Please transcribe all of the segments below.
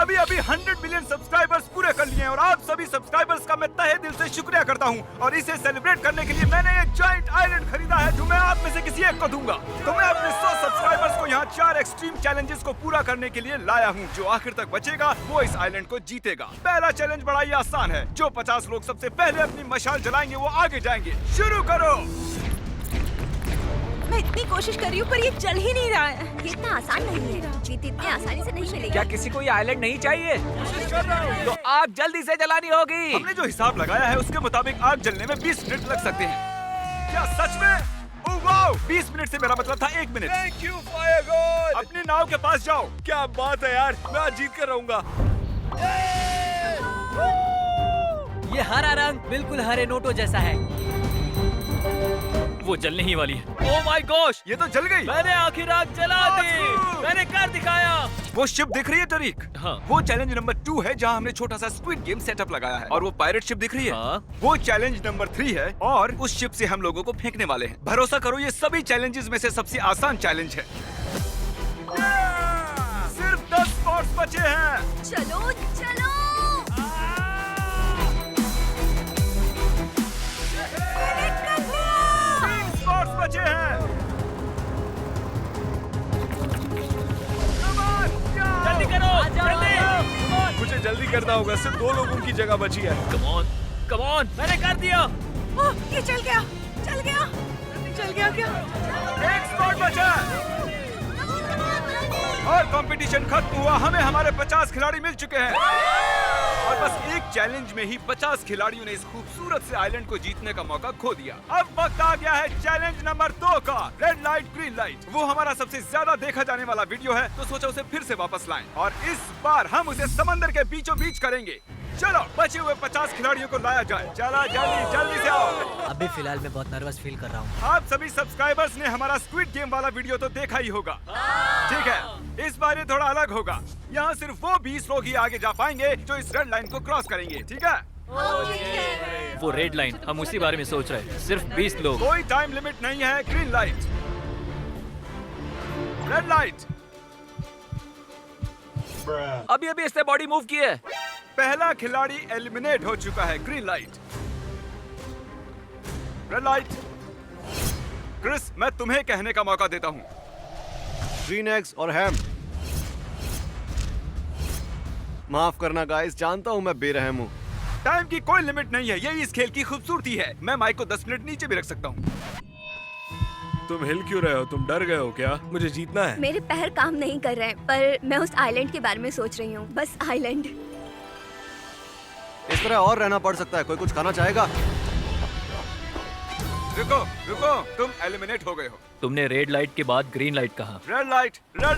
अभी अभी 100 million subscribers पूरे कर लिए हैं और आप सभी सब्सक्राइबर्स का मैं तहे दिल से शुक्रिया करता हूं। और इसे सेलिब्रेट करने के लिए मैंने ये जॉइंट आइलैंड खरीदा है जो मैं आप में से किसी एक को दूंगा। तो मैं अपने 100 सब्सक्राइबर्स को यहाँ 4 एक्सट्रीम चैलेंजेस को पूरा करने के लिए लाया हूँ। जो आखिर तक बचेगा वो इस आइलैंड को जीतेगा। पहला चैलेंज बड़ा ही आसान है। जो 50 लोग सबसे पहले अपनी मशाल जलाएंगे वो आगे जाएंगे। शुरू करो। मैं इतनी कोशिश कर रही हूँ पर ये चल ही नहीं रहा है। ये इतना आसान नहीं है। जीत इतने आसानी से नहीं मिलेगी। क्या किसी को ये आइलैंड नहीं चाहिए? तो आग जल्दी से जलानी होगी। हमने जो हिसाब लगाया है उसके मुताबिक आग जलने में 20 मिनट लग सकते हैं। क्या सच में? Oh wow! 20 मिनट से मेरा मतलब था 1 minute. Thank you fire God. अपनी नाव के पास जाओ। क्या बात है यार, मैं आज जीत कर रहूंगा। ये हरा रंग बिल्कुल हरे नोटों जैसा है। वो जलने ही वाली है। Oh my gosh! ये तो जल गई। मैंने आखिर आग जला दी। मैंने कर दिखाया। वो शिप दिख रही है तरीक? हाँ। वो चैलेंज नंबर 2 है जहाँ हमने छोटा सा स्क्विड गेम सेटअप लगाया है। और वो पायरेट शिप दिख रही है? हाँ। वो चैलेंज नंबर 3 है और उस शिप से हम लोगों को फेंकने वाले हैं। भरोसा करो ये सभी चैलेंजेस में से सबसे आसान चैलेंज है। सिर्फ 10 स्पॉट्स बचे हैं। चलो चलो। स्पॉट्स बचे हैं। Come on, yeah! जल्दी करो, जल्दी। मुझे जल्दी करना होगा, सिर्फ 2 लोगों की जगह बची है। कम ऑन, मैंने कर दिया। ओह, ये चल गया। चल गया क्या? एक स्पॉट बचा और कंपटीशन खत्म हुआ। हमें हमारे 50 खिलाड़ी मिल चुके हैं और बस एक चैलेंज में ही 50 खिलाड़ियों ने इस खूबसूरत से आइलैंड को जीतने का मौका खो दिया। अब वक्त आ गया है चैलेंज नंबर 2 का, रेड लाइट ग्रीन लाइट। वो हमारा सबसे ज्यादा देखा जाने वाला वीडियो है तो सोचा उसे फिर से वापस लाएं और इस बार हम उसे समंदर के बीचों बीच करेंगे। चलो बचे हुए 50 खिलाड़ियों को लाया जाए। चला जल्दी से आओ। अभी फिलहाल मैं बहुत नर्वस फील कर रहा हूँ। आप सभी सब्सक्राइबर्स ने हमारा स्क्विड गेम वाला वीडियो तो देखा ही होगा। ठीक है, इस बार ये थोड़ा अलग होगा। यहाँ सिर्फ वो 20 लोग ही आगे जा पाएंगे जो इस रेड लाइन को क्रॉस करेंगे। ठीक है? वो रेड लाइन, हम उसी बारे में सोच रहे हैं। सिर्फ 20 लोग। कोई टाइम लिमिट नहीं है। Green light, red light. अभी इसने बॉडी मूव की है। पहला खिलाड़ी एलिमिनेट हो चुका है। Green light, red light. Chris, मैं तुम्हें कहने का मौका देता हूँ। ग्रीन एग्स और हैम। माफ करना गाइस, जानता हूँ मैं बेरहम हूँ। टाइम की कोई लिमिट नहीं है, यही इस खेल की खूबसूरती है। मैं माइक को 10 मिनट नीचे भी रख सकता हूँ। तुम हिल क्यों रहे हो? तुम डर गए हो क्या? मुझे जीतना है। मेरे पैर काम नहीं कर रहे हैं पर मैं उस आइलैंड के बारे में सोच रही हूँ। बस आइलैंड। इस तरह और रहना पड़ सकता है। कोई कुछ खाना चाहेगा? रुको, तुम एलिमिनेट हो गए हो। तुमने रेड लाइट के बाद ग्रीन लाइट कहा। Red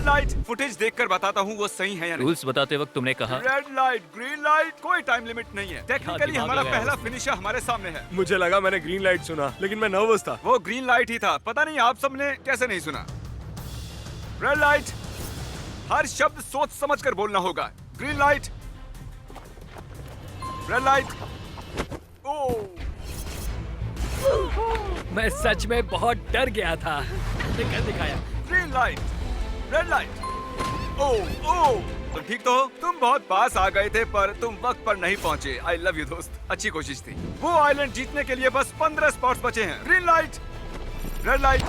light. फुटेज देखकर बताता हूँ वो सही है या नहीं। रूल्स बताते वक्त तुमने कहा रेड लाइट, ग्रीन लाइट, कोई टाइम लिमिट नहीं है। टेक्निकली दिमाग हमारा लगाया पहला फिनिशर हमारे सामने है। मुझे लगा मैंने ग्रीन लाइट सुना, लेकिन मैं नर्वस था। वो ग्रीन लाइट ही था। पता नहीं आप सबने कैसे नहीं सुना। रेड लाइट, हर शब्द सोच समझ कर बोलना होगा। Green light, red light. Oh, मैं सच में बहुत डर गया था। कर दिखाया। Green light, red light. Oh, तो ठीक तो हो? तुम बहुत पास आ गए थे पर तुम वक्त पर नहीं पहुंचे। आई लव यू दोस्त, अच्छी कोशिश थी। वो आइलैंड जीतने के लिए बस 15 स्पॉट्स बचे हैं। ग्रीन लाइट, रेड लाइट,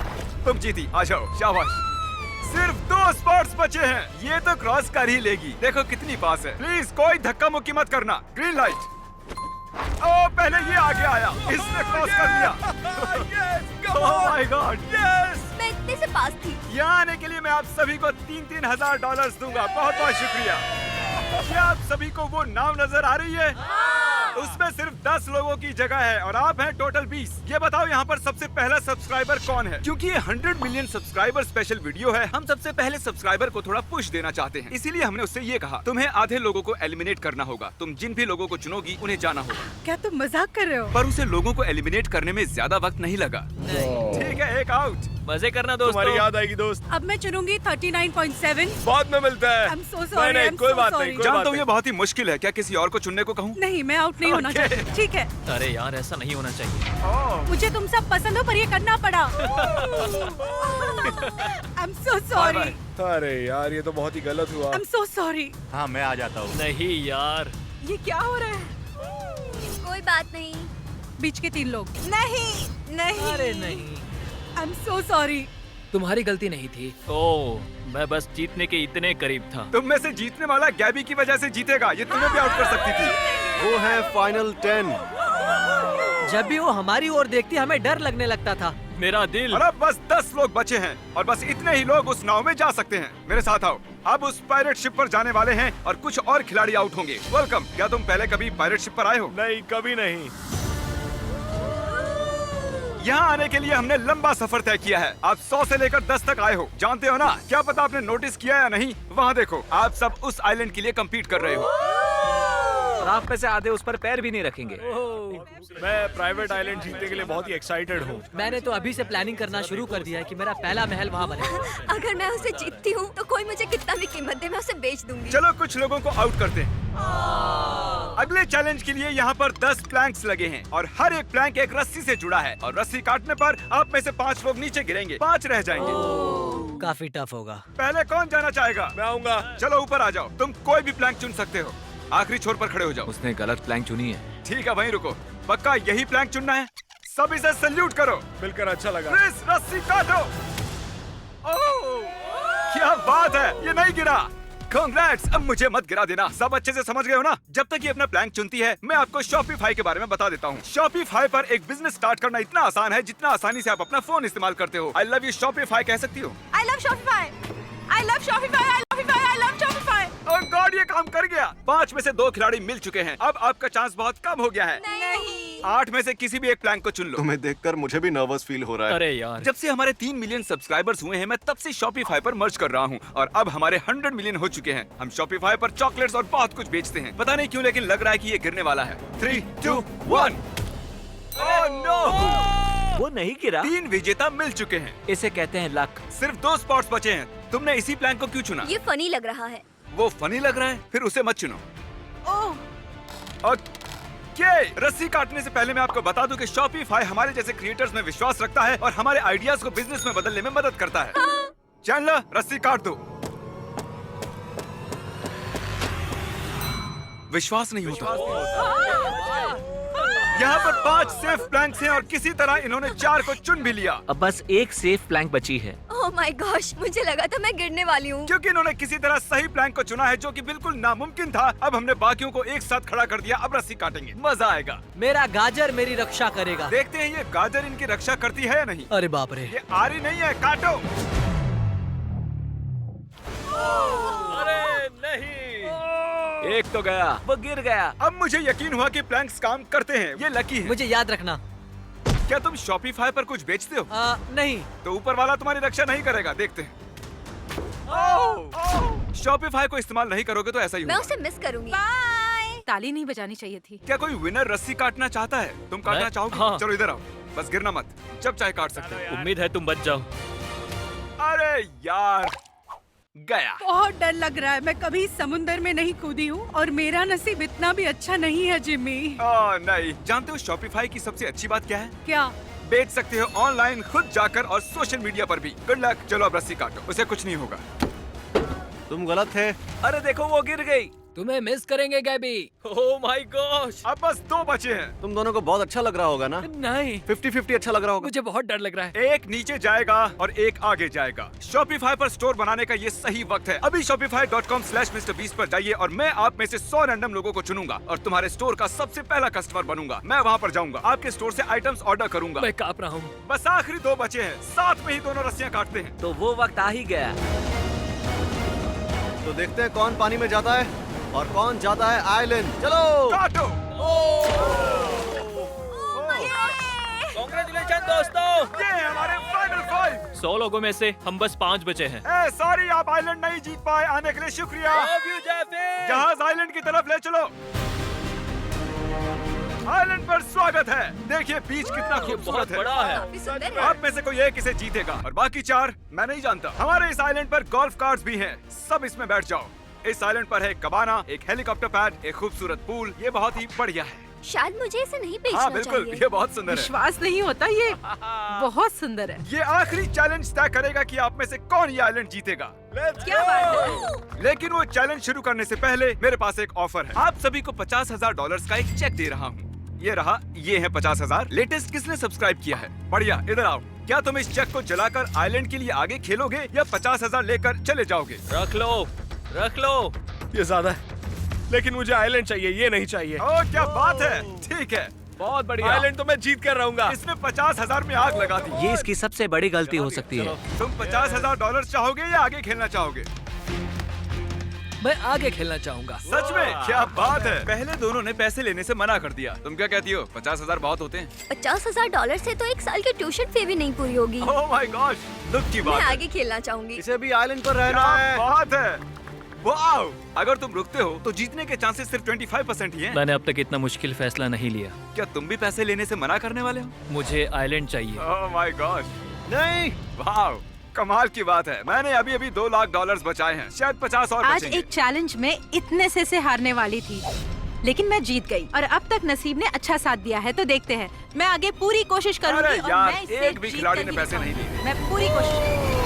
तुम जीती। आ जाओ, शाबाश। सिर्फ 2 स्पॉट्स बचे हैं। ये तो क्रॉस कर ही लेगी। देखो कितनी पास है। प्लीज कोई धक्का मुक्की मत करना। Green light. ओह, पहले ये आगे आया, इसने क्रॉस कर लिया। Oh my God, yes. मैं इतने से पास थी। यहाँ आने के लिए मैं आप सभी को 3-3 हजार डॉलर्स दूंगा। बहुत बहुत शुक्रिया। क्या आप सभी को वो नाव नजर आ रही है? उसमें सिर्फ 10 लोगों की जगह है और आप हैं टोटल 20। ये बताओ यहाँ पर सबसे पहला सब्सक्राइबर कौन है? क्योंकि ये 100 मिलियन सब्सक्राइबर स्पेशल वीडियो है, हम सबसे पहले सब्सक्राइबर को थोड़ा पुश देना चाहते हैं। इसीलिए हमने उससे ये कहा, तुम्हें आधे लोगों को एलिमिनेट करना होगा। तुम जिन भी लोगों को चुनोगी उन्हें जाना होगा। क्या तुम मजाक कर रहे हो? पर उसे लोगों को एलिमिनेट करने में ज्यादा वक्त नहीं लगा। ठीक है, एक आउट। मजे करना तुम्हारी दोस्तों। याद आएगी दोस्त। अब मैं चुनूंगी 39.7। बाद में मिलता है। I'm so sorry, नहीं, I'm कोई so बात sorry. नहीं, कोई जानता बात हूँ ये नहीं। बहुत ही मुश्किल है, क्या किसी और को चुनने को कहूँ? नहीं, मैं आउट नहीं होना Okay. चाहती। ठीक है, अरे यार ऐसा नहीं होना चाहिए। मुझे तुम सब पसंद हो पर ये करना पड़ा। I'm so sorry. अरे यार ये तो बहुत ही गलत हुआ। I'm so sorry. हाँ मैं आ जाता हूँ। नहीं यार। ये क्या हो रहा है? कोई बात नहीं। बीच के 3 लोग। नहीं, नहीं। अरे नहीं, I'm so sorry. तुम्हारी गलती नहीं थी। ओह, मैं बस जीतने के इतने करीब था। तुम में से जीतने वाला गैबी की वजह से जीतेगा, ये तुम्हें भी आउट कर सकती थी। वो है फाइनल 10। जब भी वो हमारी ओर देखती हमें डर लगने लगता था। मेरा दिल। और अब बस 10 लोग बचे हैं और बस इतने ही लोग उस नाव में जा सकते हैं। मेरे साथ आओ। अब उस पायरेट शिप पर जाने वाले हैं और कुछ और खिलाड़ी आउट होंगे। वेलकम। क्या तुम पहले कभी पायरेट शिप पर आए हो? नहीं, कभी नहीं। यहाँ आने के लिए हमने लंबा सफर तय किया है। आप 100 से लेकर 10 तक आए हो, जानते हो ना? क्या पता आपने नोटिस किया या नहीं? वहाँ देखो, आप सब उस आइलैंड के लिए कम्पीट कर रहे हो। और आप में से आधे उस पर पैर भी नहीं रखेंगे। मैं प्राइवेट आइलैंड जीतने के लिए बहुत ही एक्साइटेड हूँ। मैंने तो अभी से प्लानिंग करना शुरू कर दिया है कि मेरा पहला महल वहाँ बने। अगर मैं उसे जीतती हूँ तो कोई मुझे कितना भी कीमत दे, मैं उसे बेच दूंगी। चलो कुछ लोगों को आउट करते हैं। अगले चैलेंज के लिए यहाँ पर 10 प्लैंक्स लगे हैं और हर एक प्लैंक एक रस्सी से जुड़ा है और रस्सी काटने पर आप में से 5 लोग नीचे गिरेंगे, 5 रह जाएंगे। काफी टफ होगा। पहले कौन जाना चाहेगा? मैं आऊंगा। चलो ऊपर आ जाओ। तुम कोई भी प्लैंक चुन सकते हो। आखिरी छोर पर खड़े हो जाओ। उसने गलत प्लैंक चुनी है। ठीक है, वहीं रुको। पक्का यही प्लैंक चुनना है? सब इसे सल्यूट करो। मिलकर अच्छा लगा। क्रिस, रस्सी काटो। ओह, क्या बात है, ये नहीं गिरा। कांग्रेट्स। अब मुझे मत गिरा देना। सब अच्छे से समझ गए हो ना? जब तक ये अपना प्लैंक चुनती है, मैं आपको शॉपिफाई के बारे में बता देता हूँ। शॉपिफाई पर एक बिजनेस स्टार्ट करना इतना आसान है जितना आसानी से आप अपना फोन इस्तेमाल करते हो। आई लव यू शॉपिफाई कह सकती हो। I love Shopify. I love Shopify. I love Shopify. I love Shopify. Oh God, ये काम कर गया। 5 में से 2 खिलाड़ी मिल चुके हैं। अब आपका चांस बहुत कम हो गया है। नहीं। 8 में से किसी भी एक प्लैंक को चुन लो। तुम्हें देखकर मुझे भी नर्वस फील हो रहा है। अरे यार। जब से हमारे 3 मिलियन सब्सक्राइबर्स हुए हैं, मैं तब से शॉपिफाई पर मर्ज कर रहा हूँ और अब हमारे 100 मिलियन हो चुके हैं। हम शॉपिफाई पर चॉकलेट्स और बहुत कुछ बेचते हैं। पता नहीं क्यों, लेकिन लग रहा है कि ये गिरने वाला है। 3, 2, 1। Oh no! वो नहीं गिरा। 3 विजेता मिल चुके हैं। इसे कहते हैं लक। सिर्फ 2 स्पॉट्स बचे हैं। तुमने इसी प्लैंक को क्यों चुना? ये फनी लग रहा है। वो फनी लग रहा है? फिर उसे मत चुनो। ओह, ओके, रस्सी काटने से पहले मैं आपको बता दूं कि शॉपिफाई हमारे जैसे क्रिएटर्स में विश्वास रखता है और हमारे आइडियाज को बिजनेस में बदलने में मदद करता है। चैनलर, रस्सी काट दो। विश्वास नहीं होता। यहाँ पर 5 सेफ प्लैंक्स हैं और किसी तरह इन्होंने 4 को चुन भी लिया। अब बस एक सेफ प्लैंक बची है। ओह माय गॉश, मुझे लगा था मैं गिरने वाली हूँ। क्योंकि इन्होंने किसी तरह सही प्लैंक को चुना है जो कि बिल्कुल नामुमकिन था। अब हमने बाकियों को एक साथ खड़ा कर दिया। अब रस्सी काटेंगे, मजा आएगा। मेरा गाजर मेरी रक्षा करेगा। देखते हैं ये गाजर इनकी रक्षा करती है या नहीं। अरे बाप रे। ये आ रही नहीं है, काटो। अरे नहीं, एक तो गया, वो गिर गया। अब मुझे यकीन हुआ कि प्लैंक्स काम करते हैं। ये लकी है। मुझे याद रखना। क्या तुम शॉपिफाई पर कुछ बेचते हो? नहीं। तो ऊपर वाला तुम्हारी रक्षा नहीं करेगा, देखते हैं। शॉपिफाई को इस्तेमाल नहीं करोगे तो ऐसा ही मैं होगा। उसे मिस करूंगी। बाय। ताली नहीं बजानी चाहिए थी। क्या कोई विनर रस्सी काटना चाहता है? तुम काटना मैं? चाहोगे? हाँ। चलो इधर आओ, बस गिरना मत। जब चाहे काट सकते हो। उम्मीद है तुम बच जाओ। अरे यार, गया। बहुत डर लग रहा है। मैं कभी समुंदर में नहीं कूदी हूँ और मेरा नसीब इतना भी अच्छा नहीं है जिमी। ओह नहीं, जानते हो शॉपिफाई की सबसे अच्छी बात क्या है? क्या? बेच सकते हो ऑनलाइन, खुद जाकर और सोशल मीडिया पर भी। Good luck. चलो अब रस्सी काटो, उसे कुछ नहीं होगा। तुम गलत थे। अरे देखो वो गिर गई। तुम्हें मिस करेंगे गैबी। Oh my gosh. अब बस 2 बचे हैं। तुम दोनों को बहुत अच्छा लग रहा होगा ना? नहीं, 50-50 अच्छा लग रहा होगा। मुझे बहुत डर लग रहा है। एक नीचे जाएगा और एक आगे जाएगा। शॉपिफाई पर स्टोर बनाने का ये सही वक्त है। अभी shopify.com/MrBeast पर जाइए और मैं आप में से 100 रैंडम लोगों को चुनूंगा और तुम्हारे स्टोर का सबसे पहला कस्टमर बनूंगा। मैं वहाँ पर जाऊंगा, आपके स्टोर से आइटम्स ऑर्डर करूंगा। मैं कांप रहा हूँ। बस आखिरी 2 बचे हैं। साथ में ही दोनों रस्सियाँ काटते हैं। तो वो वक्त आ ही गया। तो देखते हैं कौन पानी में जाता है और कौन जाता है आइलैंड। चलो काटो। कांग्रेचुलेशन दोस्तों। ये है हमारे फाइनल 5। 100 लोगों में से हम बस 5 बचे हैं। सॉरी, आप आइलैंड नहीं जीत पाए। आने के लिए शुक्रिया। Love you, Jeffy। जहाज आइलैंड की तरफ ले चलो। आइलैंड पर स्वागत है। देखिए बीच कितना खूबसूरत है। काफी सुंदर है। आप में से कोई एक इसे जीतेगा और बाकी 4 मैं नहीं जानता। हमारे इस आइलैंड पर गोल्फ कार्ड्स भी हैं। सब इसमें बैठ जाओ। इस आइलैंड पर है कबाना, एक हेलीकॉप्टर पैड, एक खूबसूरत पूल। ये बहुत ही बढ़िया है। शायद मुझे इसे नहीं बेचना हाँ बिल्कुल, चाहिए। ये बहुत सुंदर है। विश्वास नहीं होता, ये बहुत सुंदर है। ये आखिरी चैलेंज तय करेगा कि आप में से कौन ये आइलैंड जीतेगा। क्या बात है? लेकिन वो चैलेंज शुरू करने से पहले मेरे पास एक ऑफर है। आप सभी को $50,000 का एक चेक दे रहा हूँ। ये रहा, ये है 50,000। लेटेस्ट किसने सब्सक्राइब किया है? बढ़िया, इधर आओ। क्या तुम इस चेक को जलाकर आइलैंड के लिए आगे खेलोगे या 50,000 लेकर चले जाओगे? रख लो, रख लो। ये ज्यादा है, लेकिन मुझे आइलैंड चाहिए, ये नहीं चाहिए। ओ क्या बात है, ठीक है। बहुत बढ़िया। आइलैंड तो मैं जीत कर रहूंगा। इसने 50,000 में आग लगा दी। ये इसकी सबसे बड़ी गलती हो सकती है। तुम $50,000 चाहोगे या आगे खेलना चाहोगे? मैं आगे खेलना चाहूंगा। सच में? क्या बात है। पहले दोनों ने पैसे लेने से मना कर दिया। तुम क्या कहती हो? 50,000 बहुत होते हैं? $50,000 से तो एक साल की ट्यूशन फी भी नहीं पूरी होगी। ओह माय गॉड, दुख की मैं बात है। आगे खेलना चाहूंगी। इसे भी आइलैंड पर रहना क्या है। बात है। वाओ! अगर तुम रुकते हो तो जीतने के चांसेस सिर्फ 25% ही हैं। मैंने अब तक इतना मुश्किल फैसला नहीं लिया। क्या तुम भी पैसे लेने से मना करने वाले हो? मुझे आइलैंड चाहिए। ओह माय गॉड, नहीं, वाओ, कमाल की बात है। मैंने अभी $2 लाख बचाए हैं, शायद 50 और आज बचेंगे। एक चैलेंज में इतने से हारने वाली थी, लेकिन मैं जीत गई और अब तक नसीब ने अच्छा साथ दिया है। तो देखते हैं, मैं आगे पूरी कोशिश करूंगी अरे और यार, मैं इसे एक भी जीत खिलाड़ी कर ने ही पैसे नहीं दिखाऊंगी। लिए। मैं पूरी कोशिश।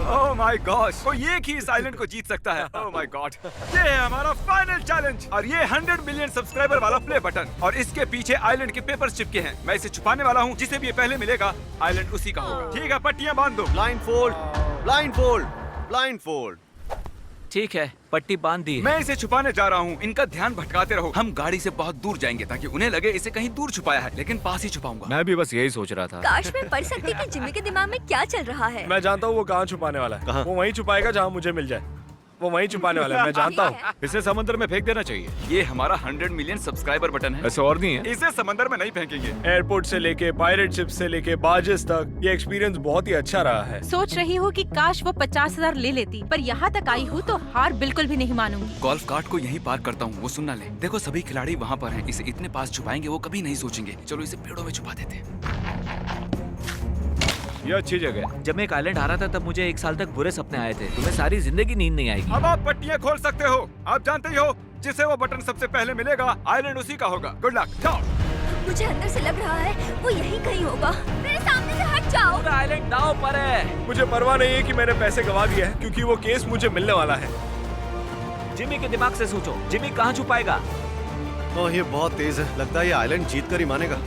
ओह माय गॉड, कोई एक ही इस आइलैंड को जीत सकता है। ओह माय गॉड, ये है हमारा फाइनल चैलेंज और ये 100 मिलियन सब्सक्राइबर वाला प्ले बटन और इसके पीछे आइलैंड के पेपर्स चिपके हैं। मैं इसे छुपाने वाला हूँ। जिसे भी ये पहले मिलेगा आइलैंड उसी का होगा। ठीक है, पट्टियां बांध दो। Blind fold, blind fold, blind fold. ठीक है, पट्टी बांध दी। मैं इसे छुपाने जा रहा हूँ। इनका ध्यान भटकाते रहो। हम गाड़ी से बहुत दूर जाएंगे ताकि उन्हें लगे इसे कहीं दूर छुपाया है, लेकिन पास ही छुपाऊंगा। मैं भी बस यही सोच रहा था। काश मैं पढ़ सकती कि जिमी के दिमाग में क्या चल रहा है। मैं जानता हूँ वो कहाँ छुपाने वाला है। कहाँ? वो वहीं छुपाएगा जहाँ मुझे मिल जाए। वो वहीं छुपाने वाला है, मैं जानता हूँ। इसे समंदर में फेंक देना चाहिए। ये हमारा 100 मिलियन सब्सक्राइबर बटन है। ऐसे और नहीं है। इसे समंदर में नहीं फेंकेंगे। एयरपोर्ट से लेके पायरेट शिप से लेके बार्जेस तक ये एक्सपीरियंस बहुत ही अच्छा रहा है। सोच रही हूँ कि काश वो 50,000 ले लेती, पर यहाँ तक आई हूँ तो हार बिल्कुल भी नहीं मानूंगी। गोल्फ कार्ट को यहीं पार्क करता हूँ, वो सुनना ले। देखो सभी खिलाड़ी वहाँ पर हैं। इसे इतने पास छुपाएंगे वो कभी नहीं सोचेंगे। चलो इसे पेड़ों में छुपा देते हैं। ये अच्छी जगह है। जब मैं एक आइलैंड आ रहा था तब मुझे 1 साल तक बुरे सपने आए थे। तुम्हें सारी जिंदगी नींद नहीं आएगी। अब आप पट्टियां खोल सकते हो। आप जानते ही हो, जिसे वो बटन सबसे पहले मिलेगा आइलैंड उसी का होगा। Good luck. जाओ। मुझे अंदर से लग रहा है वो यहीं कहीं होगा। मेरे सामने से हट जाओ। पूरा आइलैंड दांव पर है। मुझे परवाह नहीं है कि मैंने पैसे गवा दिए हैं, क्योंकि वो केस मुझे मिलने वाला है। जिमी के दिमाग से सोचो, जिमी कहाँ छुपाएगा? ओह, ये बहुत तेज है। लगता है ये आइलैंड जीत कर ही मानेगा।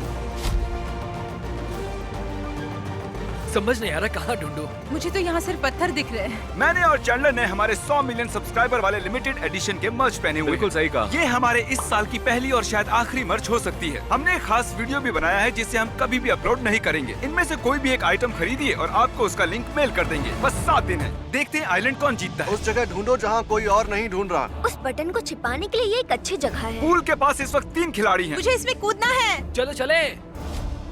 समझ नहीं आ रहा कहाँ ढूंढूं। मुझे तो यहाँ सिर्फ पत्थर दिख रहे हैं। मैंने और चैंडलर ने हमारे 100 मिलियन सब्सक्राइबर वाले लिमिटेड एडिशन के मर्च पहने हुए। बिल्कुल सही कहा। ये हमारे इस साल की पहली और शायद आखिरी मर्च हो सकती है। हमने एक खास वीडियो भी बनाया है जिसे हम कभी भी अपलोड नहीं करेंगे। इनमें से कोई भी एक आइटम खरीदिए और आपको उसका लिंक मेल कर देंगे। बस 7 दिन है। देखते हैं आइलैंड कौन जीतता है। उस जगह ढूंढो जहाँ कोई और नहीं ढूंढ रहा। उस बटन को छिपाने के लिए ये एक अच्छी जगह है। पूल के पास इस वक्त 3 खिलाड़ी हैं। मुझे इसमें कूदना है। चलो चले।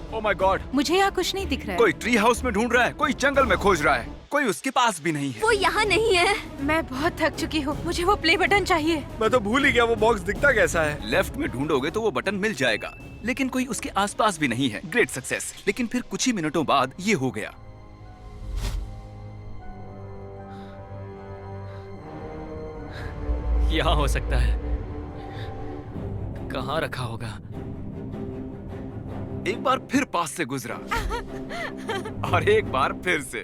ओह माय गॉड, मुझे यहाँ कुछ नहीं दिख रहा है। कोई ट्री हाउस में ढूंढ रहा है, कोई जंगल में खोज रहा है, कोई उसके पास भी नहीं है। वो यहाँ नहीं है। मैं बहुत थक चुकी हूँ। मुझे वो प्ले बटन चाहिए। मैं तो भूल ही गया वो बॉक्स दिखता कैसा है। लेफ्ट में ढूंढोगे तो वो बटन मिल जाएगा, लेकिन कोई उसके आसपास भी नहीं है। Great success. लेकिन फिर कुछ ही मिनटों बाद ये हो गया। यहाँ हो सकता है। कहाँ रखा होगा? एक बार फिर पास से गुजरा और एक बार फिर से।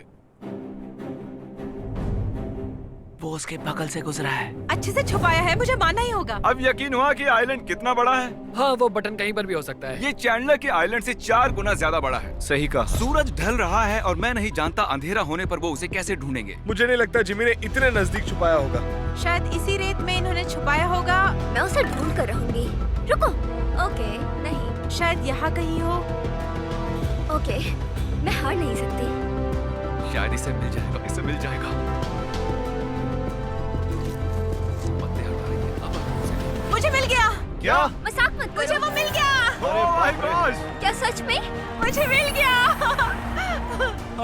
वो उसके बगल से गुजरा है। अच्छे से छुपाया है, मुझे मानना ही होगा। अब यकीन हुआ कि आइलैंड कितना बड़ा है। हाँ, वो बटन कहीं पर भी हो सकता है। ये चैंडलर के आइलैंड से 4 गुना ज्यादा बड़ा है। सही कहा। सूरज ढल रहा है और मैं नहीं जानता अंधेरा होने पर वो उसे कैसे ढूंढेंगे। मुझे नहीं लगता जिमी ने इतने नजदीक छुपाया होगा। शायद इसी रेत में इन्होंने छुपाया होगा। मैं उसे ढूंढ कर रहूंगी। रुको। ओके, नहीं। शायद यहाँ कहीं हो। ओके, मैं हार नहीं सकती। शायद इसे मिल जाएगा, इसे मिल जाएगा। पत्ते हटा रही है। अब मुझे मिल गया। क्या? मजाक मत करो। मुझे वो मिल गया। ओह माय गॉड, क्या सच में? मुझे मिल गया।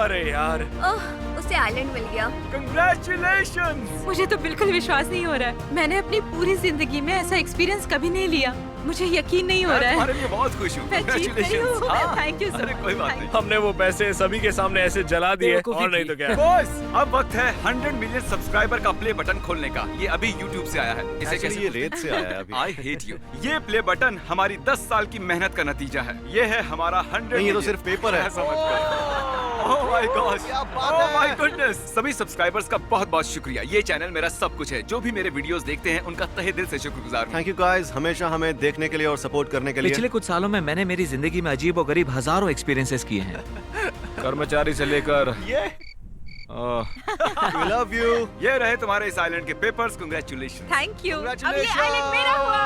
अरे यार, ओह, उस से आइलैंड मिल गया। कंग्रेचुलेशंस। मुझे तो बिल्कुल विश्वास नहीं हो रहा है। मैंने अपनी पूरी जिंदगी में ऐसा एक्सपीरियंस कभी नहीं लिया। मुझे यकीन नहीं हो रहा तुम्हारे है। लिए बहुत खुश हूँ। मैं जीत गई हूँ। Thank you so अरे much. कोई बात नहीं। हमने वो पैसे सभी के सामने ऐसे जला दिए बेवकूफी और नहीं की। तो क्या। बॉस, अब वक्त है 100 मिलियन सब्सक्राइबर का प्ले बटन खोलने का। ये अभी YouTube से आया है। इसे Actually, कैसे ये रेत से आया है अभी। I hate you. ये प्ले बटन हमारी 10 साल की मेहनत का नतीजा है। ये है हमारा 100 नहीं, ये तो million। सिर्फ पेपर है। ऐसा मत करो। Oh my gosh! Oh my goodness! सभी सब्सक्राइबर्स का बहुत बहुत शुक्रिया। ये चैनल मेरा सब कुछ है। जो भी मेरे वीडियोस देखते हैं उनका तहे दिल से शुक्रगुजार हूँ। थैंक यू गाइस, हमेशा हमें देखने के लिए और सपोर्ट करने के लिए। पिछले कुछ सालों में मैंने मेरी जिंदगी में अजीब और गरीब हजारों एक्सपीरियंसेस किए हैं। कर्मचारी से लेकर We love you. ये रहे तुम्हारे इस आइलैंड के पेपर्स। कंग्रेचुलेशन। Thank you. अब ये Congratulations. आइलैंड मेरा हुआ।